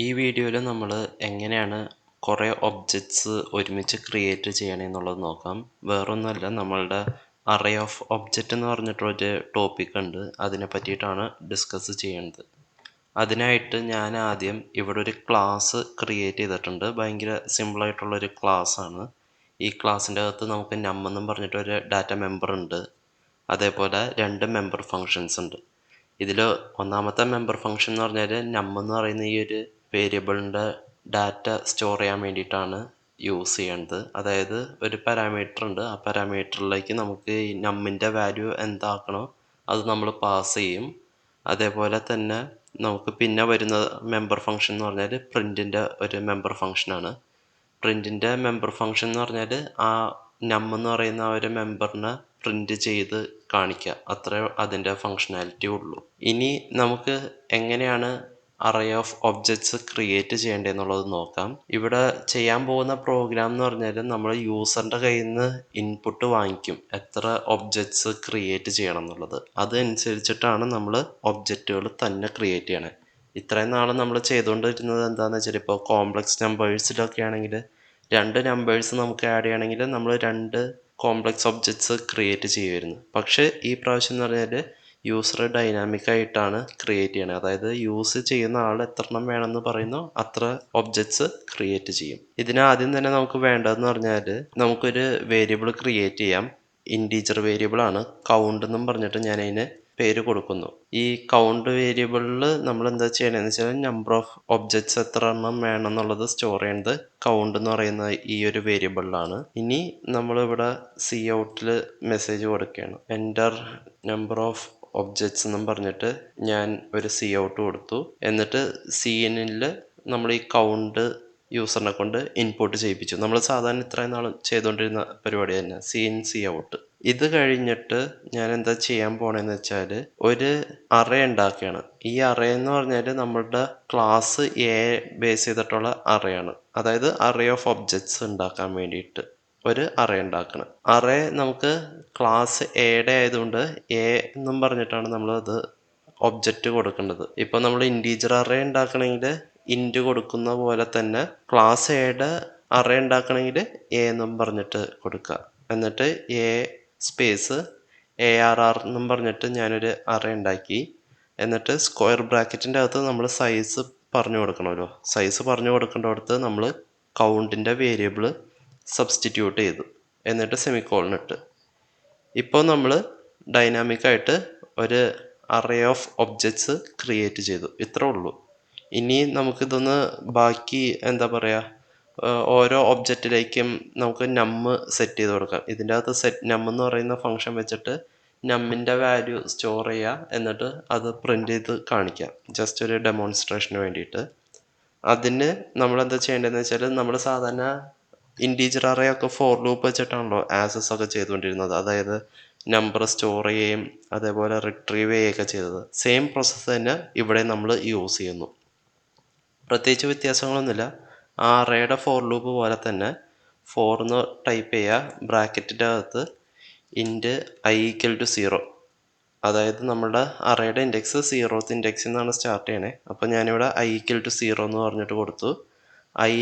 ഈ വീഡിയോയിൽ നമ്മൾ എങ്ങനെയാണ് കുറേ ഒബ്ജക്ട്സ് ഒരുമിച്ച് ക്രിയേറ്റ് ചെയ്യണമെന്നുള്ളത് നോക്കാം. വേറൊന്നുമല്ല, നമ്മളുടെ അറേ ഓഫ് ഒബ്ജക്റ്റ് എന്ന് പറഞ്ഞിട്ടൊരു ടോപ്പിക് ഉണ്ട്. അതിനെ പറ്റിയിട്ടാണ് ഡിസ്കസ് ചെയ്യുന്നത്. അതിനായിട്ട് ഞാൻ ആദ്യം ഇവിടെ ഒരു ക്ലാസ് ക്രിയേറ്റ് ചെയ്തിട്ടുണ്ട്. ഭയങ്കര സിമ്പിളായിട്ടുള്ളൊരു ക്ലാസ്സാണ്. ഈ ക്ലാസ്സിൻ്റെ അകത്ത് നമുക്ക് നം എന്നും പറഞ്ഞിട്ടൊരു ഡാറ്റ മെമ്പർ ഉണ്ട്. അതേപോലെ 2 മെമ്പർ ഫങ്ഷൻസ് ഉണ്ട്. ഇതിൽ ഒന്നാമത്തെ മെമ്പർ ഫംഗ്ഷൻ എന്ന് പറഞ്ഞാൽ നം എന്ന് പറയുന്ന ഈ ഒരു വേരിയബിളിൻ്റെ ഡാറ്റ സ്റ്റോർ ചെയ്യാൻ വേണ്ടിയിട്ടാണ് യൂസ് ചെയ്യേണ്ടത്. അതായത് ഒരു പാരാമീറ്റർ ഉണ്ട്, ആ പാരാമീറ്ററിലേക്ക് നമുക്ക് ഈ നമ്മിൻ്റെ വാല്യൂ എന്താക്കണോ അത് നമ്മൾ പാസ് ചെയ്യും. അതേപോലെ തന്നെ നമുക്ക് പിന്നെ വരുന്ന മെമ്പർ ഫംഗ്ഷൻ എന്ന് പറഞ്ഞാൽ പ്രിൻറ്റിൻ്റെ ഒരു മെമ്പർ ഫംഗ്ഷനാണ്. പ്രിൻറ്റിൻ്റെ മെമ്പർ ഫംഗ്ഷൻ എന്ന് പറഞ്ഞാൽ ആ നം എന്ന് പറയുന്ന ആ ഒരു മെമ്പറിനെ പ്രിൻറ്റ് ചെയ്ത് കാണിക്കുക, അത്രേ അതിൻ്റെ ഫങ്ഷനാലിറ്റി ഉള്ളൂ. ഇനി നമുക്ക് എങ്ങനെയാണ് അറേ ഓഫ് ഒബ്ജക്ട്സ് ക്രിയേറ്റ് ചെയ്യേണ്ടതെന്നുള്ളത് നോക്കാം. ഇവിടെ ചെയ്യാൻ പോകുന്ന പ്രോഗ്രാം എന്ന് പറഞ്ഞാൽ നമ്മൾ യൂസറിൻ്റെ കയ്യിൽ നിന്ന് ഇൻപുട്ട് വാങ്ങിക്കും, എത്ര ഒബ്ജക്ട്സ് ക്രിയേറ്റ് ചെയ്യണം എന്നുള്ളത്. അതനുസരിച്ചിട്ടാണ് നമ്മൾ ഒബ്ജക്റ്റുകൾ തന്നെ ക്രിയേറ്റ് ചെയ്യണേ. ഇത്രയും നാൾ നമ്മൾ ചെയ്തുകൊണ്ടിരുന്നത് എന്താണെന്ന് വെച്ചാൽ, ഇപ്പോൾ കോംപ്ലക്സ് നമ്പേഴ്സിലൊക്കെ ആണെങ്കിൽ 2 നമ്പേഴ്സ് നമുക്ക് ആഡ് ചെയ്യണമെങ്കിൽ നമ്മൾ 2 കോംപ്ലക്സ് ഒബ്ജക്ട്സ് ക്രിയേറ്റ് ചെയ്യുമായിരുന്നു. പക്ഷേ ഈ പ്രാവശ്യം എന്ന് പറഞ്ഞാൽ യൂസർ ഡൈനാമിക് ആയിട്ടാണ് ക്രിയേറ്റ് ചെയ്യണത്. അതായത് യൂസ് ചെയ്യുന്ന ആൾ എത്രണ്ണം വേണമെന്ന് പറയുന്നോ അത്ര ഒബ്ജക്ട്സ് ക്രിയേറ്റ് ചെയ്യും. ഇതിനാദ്യം തന്നെ നമുക്ക് വേണ്ടതെന്ന് പറഞ്ഞാൽ നമുക്കൊരു വേരിയബിൾ ക്രിയേറ്റ് ചെയ്യാം. ഇൻറ്റീജർ വേരിയബിൾ ആണ്, കൗണ്ട് എന്നും പറഞ്ഞിട്ട് ഞാൻ അതിന് പേര് കൊടുക്കുന്നു. ഈ കൗണ്ട് വേരിയബിളിൽ നമ്മൾ എന്താ ചെയ്യണമെന്ന് വെച്ചാൽ നമ്പർ ഓഫ് ഒബ്ജക്ട്സ് എത്ര എണ്ണം വേണം എന്നുള്ളത് സ്റ്റോർ ചെയ്യുന്നത് കൗണ്ട് എന്ന് പറയുന്ന ഈ ഒരു വേരിയബിളിലാണ്. ഇനി നമ്മളിവിടെ സി ഔട്ടിൽ മെസ്സേജ് കൊടുക്കുകയാണ്, എൻ്റർ നമ്പർ ഓഫ് ഒബ്ജക്ട്സ് എന്നും പറഞ്ഞിട്ട് ഞാൻ ഒരു സി ഔട്ട് കൊടുത്തു. എന്നിട്ട് സി എന്നിൽ നമ്മൾ ഈ കൗണ്ട് യൂസറിനെ കൊണ്ട് ഇൻപുട്ട് ചെയ്യിപ്പിച്ചു. നമ്മൾ സാധാരണ ഇത്രയും നാൾ ചെയ്തുകൊണ്ടിരുന്ന പരിപാടി തന്നെ, സി ഇൻ സി ഔട്ട്. ഇത് കഴിഞ്ഞിട്ട് ഞാൻ എന്താ ചെയ്യാൻ പോണേന്ന് വെച്ചാൽ ഒരു അറേ ഉണ്ടാക്കുകയാണ്. ഈ അറേ എന്ന് പറഞ്ഞാൽ നമ്മളുടെ ക്ലാസ് എ ബേസ് ചെയ്തിട്ടുള്ള അറേയാണ്. അതായത് അറേ ഓഫ് ഒബ്ജക്ട്സ് ഉണ്ടാക്കാൻ വേണ്ടിയിട്ട് ഒരു അറേ ഉണ്ടാക്കണം. അറേ നമുക്ക് ക്ലാസ് എയുടെ ആയതുകൊണ്ട് എ എന്നും പറഞ്ഞിട്ടാണ് നമ്മളത് ഒബ്ജക്റ്റ് കൊടുക്കേണ്ടത്. ഇപ്പോൾ നമ്മൾ ഇൻറ്റീജർ അറേ ഉണ്ടാക്കണമെങ്കിൽ ഇൻറ്റ് കൊടുക്കുന്ന പോലെ തന്നെ ക്ലാസ് എയുടെ അറേ ഉണ്ടാക്കണമെങ്കിൽ എ എന്നും പറഞ്ഞിട്ട് കൊടുക്കുക. എന്നിട്ട് എ സ്പേസ് ARR എന്നും പറഞ്ഞിട്ട് ഞാനൊരു അറേ ഉണ്ടാക്കി. എന്നിട്ട് സ്ക്വയർ ബ്രാക്കറ്റിൻ്റെ അകത്ത് നമ്മൾ സൈസ് പറഞ്ഞു കൊടുക്കണമല്ലോ. സൈസ് പറഞ്ഞു കൊടുക്കേണ്ടടുത്ത് നമ്മൾ കൗണ്ടിൻ്റെ വേരിയബിൾ സബ്സ്റ്റിറ്റ്യൂട്ട് ചെയ്തു. എന്നിട്ട് സെമിക്കോളൻ ഇട്ട്. ഇപ്പോൾ നമ്മൾ ഡൈനാമിക്കായിട്ട് ഒരു അറേ ഓഫ് ഒബ്ജക്ട്സ് ക്രിയേറ്റ് ചെയ്തു. ഇത്രേ ഉള്ളൂ. ഇനി നമുക്കിതൊന്ന് ബാക്കി എന്താ പറയുക, ഓരോ ഒബ്ജക്റ്റിലേക്കും നമുക്ക് നമ്പ് സെറ്റ് ചെയ്ത് കൊടുക്കാം. ഇതിൻ്റെ അകത്ത് സെറ്റ് നം എന്ന് പറയുന്ന ഫംഗ്ഷൻ വെച്ചിട്ട് നമ്മിൻ്റെ വാല്യൂ സ്റ്റോർ ചെയ്യുക, എന്നിട്ട് അത് പ്രിൻ്റ് ചെയ്ത് കാണിക്കാം, ജസ്റ്റ് ഒരു ഡെമോൺസ്ട്രേഷന് വേണ്ടിയിട്ട്. അതിന് നമ്മളെന്താ ചെയ്യേണ്ടതെന്ന് വെച്ചാൽ, നമ്മൾ സാധാരണ ഇൻറ്റീജർ അറേ ഒക്കെ ഫോർ ലൂപ്പ് വെച്ചിട്ടാണല്ലോ ആക്സസ് ഒക്കെ ചെയ്തുകൊണ്ടിരുന്നത്. അതായത് നമ്പർ സ്റ്റോർ ചെയ്യുകയും അതേപോലെ റിട്രീവ് ചെയ്യുകയൊക്കെ ചെയ്തത്. സെയിം പ്രോസസ്സ് തന്നെ ഇവിടെ നമ്മൾ യൂസ് ചെയ്യുന്നു. പ്രത്യേകിച്ച് വ്യത്യാസങ്ങളൊന്നുമില്ല. ആ അറേയുടെ ഫോർ ലൂപ്പ് പോലെ തന്നെ ഫോർ എന്ന് ടൈപ്പ് ചെയ്യുക, ബ്രാക്കറ്റിൻ്റെ അകത്ത് ഇൻറ്റ് i = 0. അതായത് നമ്മുടെ അറേയുടെ ഇൻഡെക്സ് 0th ഇൻഡെക്സിൽ നിന്നാണ് സ്റ്റാർട്ട് ചെയ്യണേ. അപ്പോൾ ഞാനിവിടെ i = 0 എന്ന് പറഞ്ഞിട്ട് കൊടുത്തു. i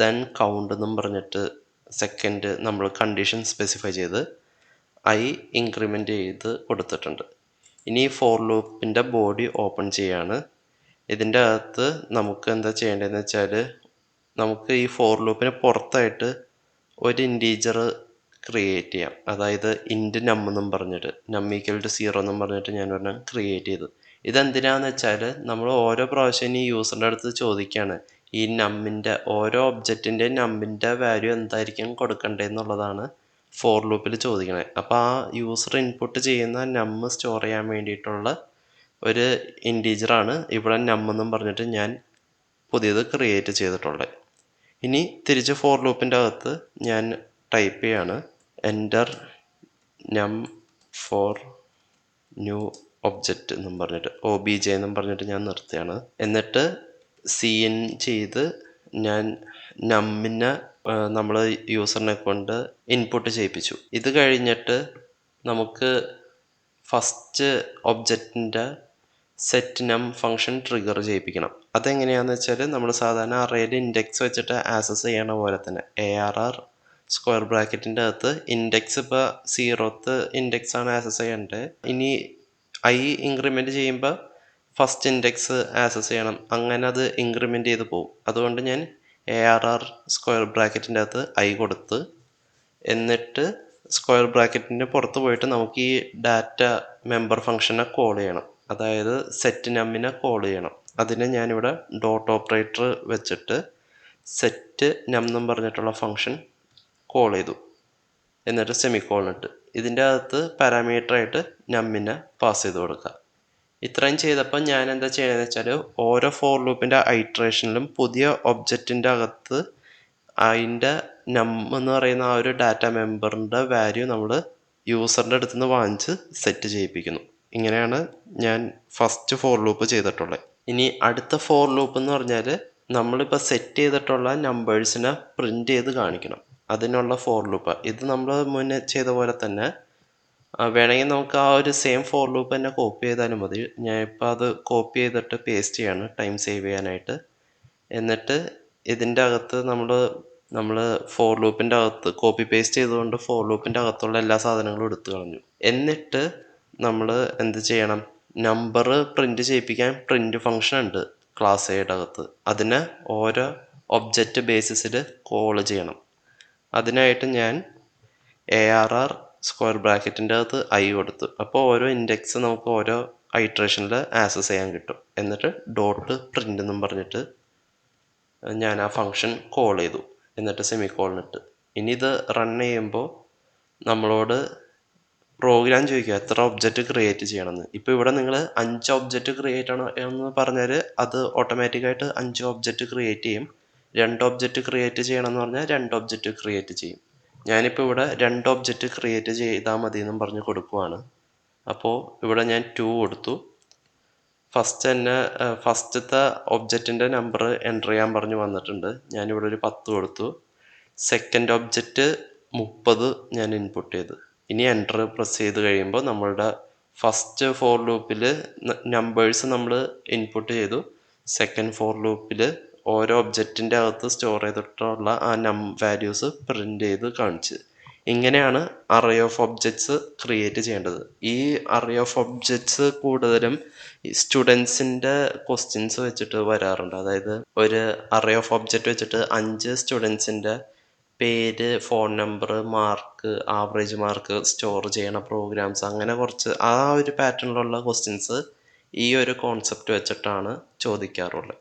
< കൗണ്ട് എന്നും പറഞ്ഞിട്ട് സെക്കൻഡ് നമ്മൾ കണ്ടീഷൻ സ്പെസിഫൈ ചെയ്ത് i ഇൻക്രിമെൻ്റ് ചെയ്ത് കൊടുത്തിട്ടുണ്ട്. ഇനി ഫോർ ലൂപ്പിൻ്റെ ബോഡി ഓപ്പൺ ചെയ്യാണ്. ഇതിൻ്റെ അകത്ത് നമുക്ക് എന്താ ചെയ്യേണ്ടതെന്ന് വെച്ചാൽ, നമുക്ക് ഈ ഫോർ ലൂപ്പിന് പുറത്തായിട്ട് ഒരു ഇൻറ്റീജർ ക്രിയേറ്റ് ചെയ്യാം. അതായത് ഇൻറ്റ് നം എന്നും പറഞ്ഞിട്ട് നം = 0 എന്നും പറഞ്ഞിട്ട് ഞാൻ പറഞ്ഞാൽ ക്രിയേറ്റ് ചെയ്തു. ഇതെന്തിനാന്ന് വെച്ചാൽ, നമ്മൾ ഓരോ പ്രാവശ്യം ഈ യൂസറിൻ്റെ അടുത്ത് ചോദിക്കുകയാണ് ഈ നമ്മിൻ്റെ ഓരോ ഒബ്ജക്റ്റിൻ്റെയും നമ്പിൻ്റെ വാല്യൂ എന്തായിരിക്കും കൊടുക്കേണ്ടതെന്നുള്ളതാണ് ഫോർ ലൂപ്പിൽ ചോദിക്കണേ. അപ്പോൾ ആ യൂസർ ഇൻപുട്ട് ചെയ്യുന്ന നം സ്റ്റോർ ചെയ്യാൻ വേണ്ടിയിട്ടുള്ള ഒരു ഇൻറ്റീജറാണ് ഇവിടെ നം എന്നും പറഞ്ഞിട്ട് ഞാൻ പുതിയത് ക്രിയേറ്റ് ചെയ്തിട്ടുള്ളത്. ഇനി തിരിച്ച് ഫോർ ലൂപ്പിൻ്റെ അകത്ത് ഞാൻ ടൈപ്പ് ചെയ്യാണ്, എൻ്റർ നം ഫോർ ന്യൂ ഒബ്ജക്റ്റ് എന്നും പറഞ്ഞിട്ട് OBJ എന്നും പറഞ്ഞിട്ട് ഞാൻ നിർത്തുകയാണ്. എന്നിട്ട് CN ചെയ്ത് ഞാൻ നമ്മിനെ നമ്മൾ യൂസറിനെ കൊണ്ട് ഇൻപുട്ട് ചെയ്യിപ്പിച്ചു. ഇത് കഴിഞ്ഞിട്ട് നമുക്ക് ഫസ്റ്റ് ഒബ്ജക്റ്റിൻ്റെ സെറ്റ് നം ഫംഗ്ഷൻ ട്രിഗർ ചെയ്യിപ്പിക്കണം. അതെങ്ങനെയാണെന്ന് വെച്ചാൽ നമ്മൾ സാധാരണ അറേയിൽ ഇൻഡെക്സ് വെച്ചിട്ട് ആക്സസ് ചെയ്യണ പോലെ തന്നെ ARR സ്ക്വയർ ബ്രാക്കറ്റിൻ്റെ അകത്ത് ഇൻഡെക്സ് ഇപ്പോൾ 0th ഇൻഡെക്സ് ആണ് ആക്സസ് ചെയ്യേണ്ടത്. ഇനി I ഇൻക്രിമെൻറ്റ് ചെയ്യുമ്പോൾ ഫസ്റ്റ് ഇൻഡെക്സ് ആക്സസ് ചെയ്യണം. അങ്ങനെ അത് ഇൻക്രിമെൻറ്റ് ചെയ്ത് പോകും. അതുകൊണ്ട് ഞാൻ ARR സ്ക്വയർ ബ്രാക്കറ്റിൻ്റെ അകത്ത് I കൊടുത്ത്, എന്നിട്ട് സ്ക്വയർ ബ്രാക്കറ്റിൻ്റെ പുറത്ത് പോയിട്ട് നമുക്ക് ഈ ഡാറ്റ മെമ്പർ ഫംഗ്ഷനെ കോൾ ചെയ്യണം. അതായത് സെറ്റ് നമ്മിനെ കോൾ ചെയ്യണം. അതിന് ഞാനിവിടെ ഡോട്ട് ഓപ്പറേറ്റർ വെച്ചിട്ട് സെറ്റ് നം എന്നും പറഞ്ഞിട്ടുള്ള ഫംഗ്ഷൻ കോൾ ചെയ്തു. എന്നിട്ട് സെമിക്കോളൻ ഇട്ട് ഇതിൻ്റെ അകത്ത് പാരാമീറ്ററായിട്ട് നമ്മിനെ പാസ് ചെയ്ത് കൊടുക്കുക. ഇത്രയും ചെയ്തപ്പോൾ ഞാൻ എന്താ ചെയ്യണമെന്ന് വെച്ചാൽ ഓരോ ഫോർ ലൂപ്പിൻ്റെ ഐട്രേഷനിലും പുതിയ ഒബ്ജക്റ്റിൻ്റെ അകത്ത് അതിൻ്റെ നം എന്ന് പറയുന്ന ആ ഒരു ഡാറ്റ മെമ്പറിൻ്റെ വാല്യൂ നമ്മൾ യൂസറിൻ്റെ അടുത്ത് നിന്ന് വാങ്ങിച്ച് സെറ്റ് ചെയ്യിപ്പിക്കുന്നു. ഇങ്ങനെയാണ് ഞാൻ ഫസ്റ്റ് ഫോർ ലൂപ്പ് ചെയ്തിട്ടുള്ളത്. ഇനി അടുത്ത ഫോർ ലൂപ്പ് എന്ന് പറഞ്ഞാൽ നമ്മളിപ്പോൾ സെറ്റ് ചെയ്തിട്ടുള്ള നമ്പേഴ്സിനെ പ്രിൻ്റ് ചെയ്ത് കാണിക്കണം. അതിനുള്ള ഫോർ ലൂപ്പ്. ഇത് നമ്മൾ മുന്നേ ചെയ്ത പോലെ തന്നെ വേണമെങ്കിൽ നമുക്ക് ആ ഒരു സെയിം ഫോർ ലൂപ്പ് തന്നെ കോപ്പി ചെയ്താലും മതി. ഞാൻ ഇപ്പോൾ അത് കോപ്പി ചെയ്തിട്ട് പേസ്റ്റ് ചെയ്യാണ് ടൈം സേവ് ചെയ്യാനായിട്ട്. എന്നിട്ട് ഇതിൻ്റെ അകത്ത് നമ്മൾ ഫോർ ലൂപ്പിൻ്റെ അകത്ത് കോപ്പി പേസ്റ്റ് ചെയ്തുകൊണ്ട് ഫോർ ലൂപ്പിൻ്റെ അകത്തുള്ള എല്ലാ സാധനങ്ങളും എടുത്തു കളഞ്ഞു. എന്നിട്ട് നമ്മൾ എന്ത് ചെയ്യണം, നമ്പർ പ്രിൻ്റ് ചെയ്യിപ്പിക്കാൻ പ്രിൻ്റ് ഫംഗ്ഷൻ ഉണ്ട് ക്ലാസ് എയുടെ അകത്ത്. അതിനെ ഓരോ ഒബ്ജക്റ്റ് ബേസിസിൽ കോൾ ചെയ്യണം. അതിനായിട്ട് ഞാൻ ARR സ്ക്വയർ ബ്രാക്കറ്റിൻ്റെ അകത്ത് I കൊടുത്തു. അപ്പോൾ ഓരോ ഇൻഡെക്സ് നമുക്ക് ഓരോ ഐട്രേഷനിൽ ആക്സസ് ചെയ്യാൻ കിട്ടും. എന്നിട്ട് ഡോട്ട് പ്രിൻ്റ് എന്നും പറഞ്ഞിട്ട് ഞാൻ ആ ഫംഗ്ഷൻ കോൾ ചെയ്തു. എന്നിട്ട് സെമിക്കോളൻ ഇട്ട്. ഇനി ഇത് റൺ ചെയ്യുമ്പോൾ നമ്മളോട് പ്രോഗ്രാം ചോദിക്കുക എത്ര ഒബ്ജക്റ്റ് ക്രിയേറ്റ് ചെയ്യണമെന്ന്. ഇപ്പോൾ ഇവിടെ നിങ്ങൾ 5 ഒബ്ജക്റ്റ് ക്രിയേറ്റ് ആണ് എന്ന് പറഞ്ഞാൽ അത് ഓട്ടോമാറ്റിക്കായിട്ട് 5 ഒബ്ജക്റ്റ് ക്രിയേറ്റ് ചെയ്യും. 2 ഒബ്ജക്റ്റ് ക്രിയേറ്റ് ചെയ്യണമെന്ന് പറഞ്ഞാൽ 2 ഒബ്ജക്റ്റ് ക്രിയേറ്റ് ചെയ്യും. ഞാനിപ്പോൾ ഇവിടെ 2 ഒബ്ജക്റ്റ് ക്രിയേറ്റ് ചെയ്താൽ മതി എന്നും പറഞ്ഞ് കൊടുക്കുവാണ്. അപ്പോൾ ഇവിടെ ഞാൻ 2 കൊടുത്തു. ഫസ്റ്റത്തെ ഒബ്ജക്റ്റിൻ്റെ നമ്പർ എൻ്റർ ചെയ്യാൻ പറഞ്ഞ് വന്നിട്ടുണ്ട്. ഞാനിവിടെ ഒരു 10 കൊടുത്തു. സെക്കൻഡ് ഒബ്ജക്റ്റ് 30 ഞാൻ ഇൻപുട്ട് ചെയ്തു. ഇനി എൻ്റർ പ്രസ് ചെയ്ത് കഴിയുമ്പോൾ നമ്മളുടെ ഫസ്റ്റ് ഫോർ ലൂപ്പിൽ നമ്പേഴ്സ് നമ്മൾ ഇൻപുട്ട് ചെയ്തു. സെക്കൻഡ് ഫോർ ലൂപ്പിൽ ഓരോ ഒബ്ജക്റ്റിൻ്റെ അകത്ത് സ്റ്റോർ ചെയ്തിട്ടുള്ള ആ വാല്യൂസ് പ്രിൻ്റ് ചെയ്ത് കാണിച്ച്. ഇങ്ങനെയാണ് അറേ ഓഫ് ഒബ്ജക്ട്സ് ക്രിയേറ്റ് ചെയ്യേണ്ടത്. ഈ അറേ ഓഫ് ഒബ്ജക്ട്സ് കൂടുതലും സ്റ്റുഡൻസിൻ്റെ ക്വസ്റ്റ്യൻസ് വെച്ചിട്ട് വരാറുണ്ട്. അതായത് ഒരു അറേ ഓഫ് ഒബ്ജക്റ്റ് വെച്ചിട്ട് 5 സ്റ്റുഡൻസിൻ്റെ പേര്, phone number, mark, average mark store ചെയ്യണ പ്രോഗ്രാംസ്, അങ്ങനെ കുറച്ച് ആ ഒരു പാറ്റേണിലുള്ള ക്വസ്റ്റ്യൻസ് ഈ ഒരു കോൺസെപ്റ്റ് വെച്ചിട്ടാണ് ചോദിക്കാറുള്ളത്.